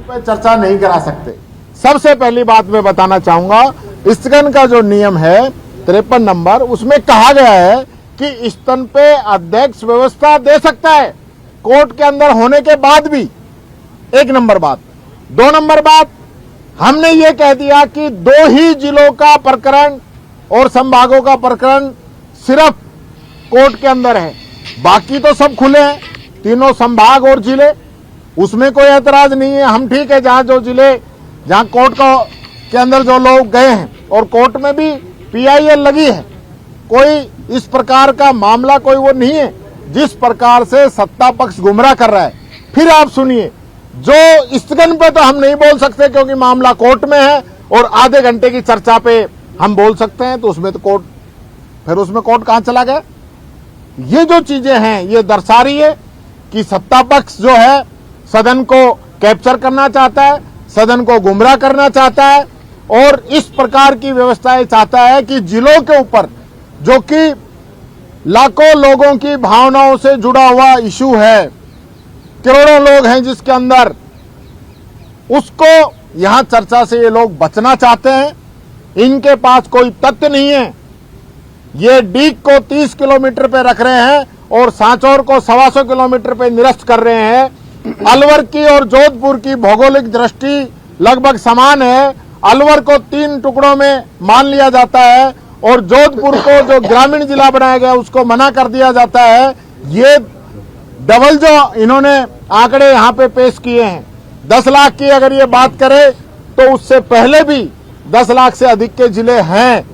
पे चर्चा नहीं करा सकते। सबसे पहली बात मैं बताना चाहूंगा, स्थगन का जो नियम है 53 नंबर, उसमें कहा गया है कि स्थगन पे अध्यक्ष व्यवस्था दे सकता है कोर्ट के अंदर होने के बाद भी। एक नंबर बात। 2 नंबर बात, हमने ये कह दिया कि 2 ही जिलों का प्रकरण और संभागों का प्रकरण सिर्फ कोर्ट के अंदर है, बाकी तो सब खुले हैं, तीनों संभाग और जिले, उसमें कोई ऐतराज नहीं है। हम ठीक है, जहां जो जिले, जहां कोर्ट के अंदर जो लोग गए हैं और कोर्ट में भी PIL लगी है, कोई इस प्रकार का मामला कोई वो नहीं है जिस प्रकार से सत्ता पक्ष गुमराह कर रहा है। फिर आप सुनिए, जो स्थगन पे तो हम नहीं बोल सकते क्योंकि मामला कोर्ट में है, और आधे घंटे की चर्चा पे हम बोल सकते हैं, तो उसमें तो कोर्ट, फिर उसमें कोर्ट कहां चला गया? ये जो चीजें हैं ये दर्शा रही है कि सत्ता पक्ष जो है सदन को कैप्चर करना चाहता है, सदन को गुमराह करना चाहता है, और इस प्रकार की व्यवस्थाएं चाहता है कि जिलों के ऊपर, जो कि लाखों लोगों की भावनाओं से जुड़ा हुआ इशू है, करोड़ों लोग हैं जिसके अंदर, उसको यहां चर्चा से ये लोग बचना चाहते हैं। इनके पास कोई तथ्य नहीं है। ये डीग को 30 किलोमीटर पे रख रहे हैं और सांचौर को 125 किलोमीटर पे निरस्त कर रहे हैं। अलवर की और जोधपुर की भौगोलिक दृष्टि लगभग समान है। अलवर को 3 टुकड़ों में मान लिया जाता है और जोधपुर को जो ग्रामीण जिला बनाया गया उसको मना कर दिया जाता है। ये डबल जो इन्होंने आंकड़े यहां पे पेश किए हैं, 10 लाख की अगर ये बात करें तो उससे पहले भी 10 लाख से अधिक के जिले हैं।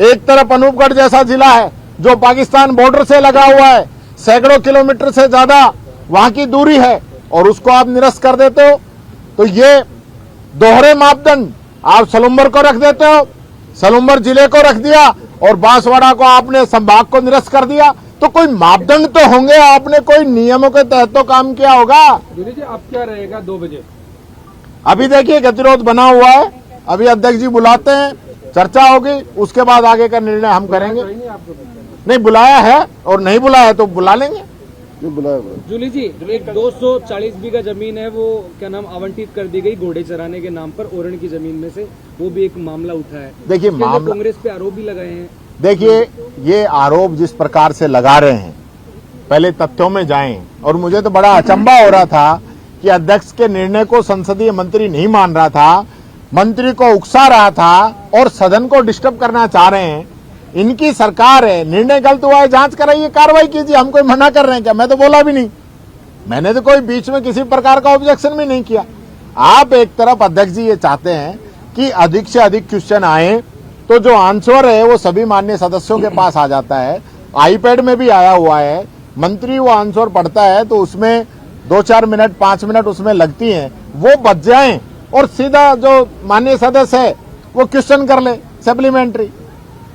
एक तरफ अनूपगढ़ जैसा जिला है जो पाकिस्तान बॉर्डर से लगा हुआ है, सैकड़ों किलोमीटर से ज्यादा वहां की दूरी है, और उसको आप निरस्त कर देते हो। तो ये दोहरे मापदंड, आप सलुम्बर को रख देते हो, सलुम्बर जिले को रख दिया, और बांसवाड़ा को आपने संभाग को निरस्त कर दिया। तो कोई मापदंड तो होंगे, आपने कोई नियमों के तहत तो काम किया होगा। जी अब क्या रहेगा 2 बजे? अभी देखिए गतिरोध बना हुआ है, अभी अध्यक्ष जी बुलाते हैं, चर्चा होगी, उसके बाद आगे का निर्णय हम करेंगे। नहीं बुलाया है, और नहीं बुलाया तो बुला लेंगे। जूली जी, एक 240 बीघा जमीन है, वो क्या नाम आवंटित कर दी गई घोड़े चराने के नाम पर, ओरण की जमीन में से, वो भी एक मामला उठा है। देखिए मामला, कांग्रेस पे आरोप भी लगाए हैं। देखिए ये आरोप जिस प्रकार से लगा रहे हैं, पहले तथ्यों में जाएं। और मुझे तो बड़ा अचंभा हो रहा था कि अध्यक्ष के निर्णय को संसदीय मंत्री नहीं मान रहा था, मंत्री को उकसा रहा था और सदन को डिस्टर्ब करना चाह रहे हैं। इनकी सरकार है, निर्णय गलत हुआ है, जांच कराइए, कार्रवाई कीजिए। हम कोई मना कर रहे हैं क्या? मैं तो बोला भी नहीं, मैंने तो कोई बीच में किसी प्रकार का ऑब्जेक्शन भी नहीं किया। आप एक तरफ अध्यक्ष जी ये चाहते हैं कि अधिक से अधिक क्वेश्चन आए, तो जो आंसर है वो सभी माननीय सदस्यों के पास आ जाता है, आईपैड में भी आया हुआ है। मंत्री वो आंसर पढ़ता है तो उसमें 2-4 मिनट 5 मिनट उसमें लगती हैं, वो बच जाएं और सीधा जो माननीय सदस्य है वो क्वेश्चन कर ले सप्लीमेंट्री।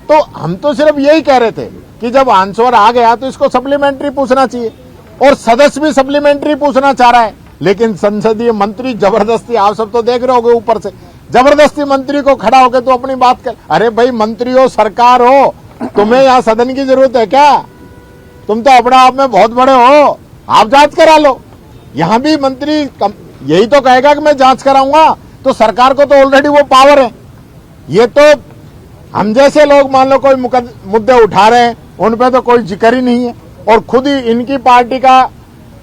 तो हम तो सिर्फ यही कह रहे थे कि जब आंसर आ गया तो इसको सप्लीमेंट्री पूछना चाहिए, और सदस्य भी सप्लीमेंट्री पूछना चाह रहा है, लेकिन संसदीय मंत्री जबरदस्ती, आप सब तो देख रहे होगे ऊपर से, जबरदस्ती मंत्री को खड़ा होकर तो अपनी बात कर। अरे भाई मंत्री हो, सरकार हो, तुम्हें यहाँ सदन की जरूरत है क्या? तुम तो अपने आप में बहुत बड़े हो, आप जांच करा लो। यहाँ भी मंत्री यही तो कहेगा कि मैं जांच कराऊंगा, तो सरकार को तो ऑलरेडी वो पावर है। ये तो हम जैसे लोग मान लो कोई मुद्दे उठा रहे हैं, उन पे तो कोई जिक्र ही नहीं है, और खुद ही इनकी पार्टी का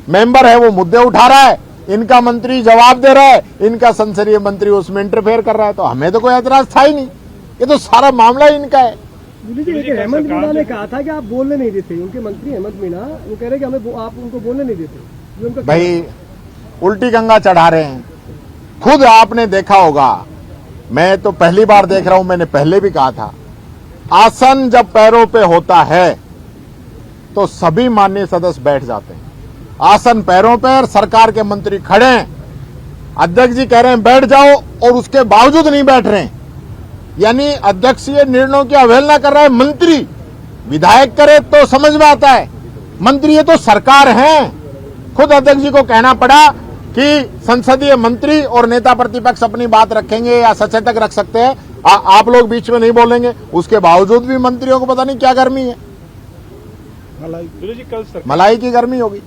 मेंबर है वो मुद्दे उठा रहा है, इनका मंत्री जवाब दे रहा है, इनका संसदीय मंत्री उसमें इंटरफेयर कर रहा है, तो हमें तो कोई ऐतराज था ही नहीं। ये तो सारा मामला इनका है। हेमंत मीणा ने कहा था कि आप बोलने नहीं देते, उनके मंत्री हेमंत मीणा वो कह रहे कि हमें आप उनको बोलने नहीं देते। भाई उल्टी गंगा चढ़ा रहे हैं। खुद आपने देखा होगा, मैं तो पहली बार देख रहा हूं, मैंने पहले भी कहा था, आसन जब पैरों पे होता है तो सभी माननीय सदस्य बैठ जाते हैं। आसन पैरों पर, सरकार के मंत्री खड़े हैं, अध्यक्ष जी कह रहे हैं बैठ जाओ, और उसके बावजूद नहीं बैठ रहे हैं। यानी अध्यक्ष ये निर्णयों की अवहेलना कर रहा है। मंत्री विधायक करे तो समझ में आता है, मंत्री ये तो सरकार है। खुद अध्यक्ष जी को कहना पड़ा कि संसदीय मंत्री और नेता प्रतिपक्ष अपनी बात रखेंगे या सचेतक रख सकते हैं, आप लोग बीच में नहीं बोलेंगे। उसके बावजूद भी मंत्रियों को पता नहीं क्या गर्मी है, मलाई की गर्मी होगी।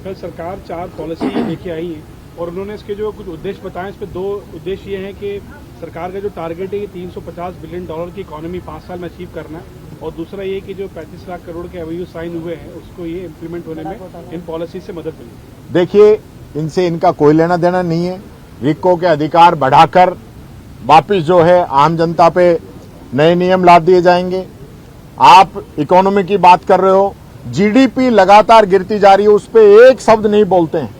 कल सरकार 4 पॉलिसी लेके आई है और उन्होंने इसके जो कुछ उद्देश्य बताए, इस पे दो उद्देश्य ये हैं कि सरकार का जो टारगेट है, ये $350 बिलियन की इकोनॉमी 5 साल में अचीव करना है, और दूसरा ये कि जो 35 लाख करोड़ के एमओयू साइन हुए हैं, उसको ये इम्प्लीमेंट होने में इन पॉलिसी से मदद मिलेगी। देखिए, इनसे इनका कोई लेना देना नहीं है। रिको के अधिकार बढ़ाकर वापिस जो है आम जनता पे नए नियम ला दिए जाएंगे। आप इकोनॉमी की बात कर रहे हो, जीडीपी लगातार गिरती जा रही है, उस पे एक शब्द नहीं बोलते हैं।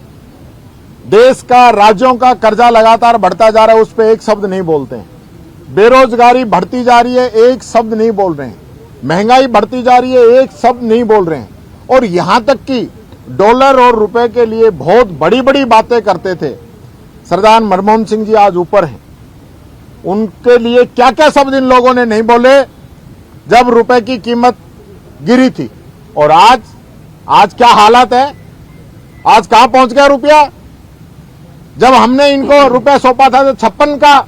देश का, राज्यों का कर्जा लगातार बढ़ता जा रहा है, उस पे एक शब्द नहीं बोलते हैं। बेरोजगारी बढ़ती जा रही है, एक शब्द नहीं बोल रहे हैं। महंगाई बढ़ती जा रही है, एक शब्द नहीं बोल रहे हैं। और यहां तक कि डॉलर और रुपए के लिए बहुत बड़ी बड़ी बातें करते थे। सरदार मनमोहन सिंह जी आज ऊपर हैं, उनके लिए क्या क्या शब्द इन लोगों ने नहीं बोले जब रुपए की कीमत गिरी थी। और आज क्या हालत है, आज कहां पहुंच गया रुपया। जब हमने इनको रुपया सौंपा था तो 56 का,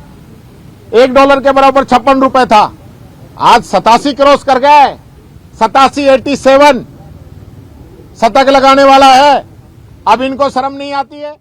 $1 के बराबर 56 रुपए था, आज 87 क्रॉस कर गए। 87 शतक लगाने वाला है। अब इनको शर्म नहीं आती है।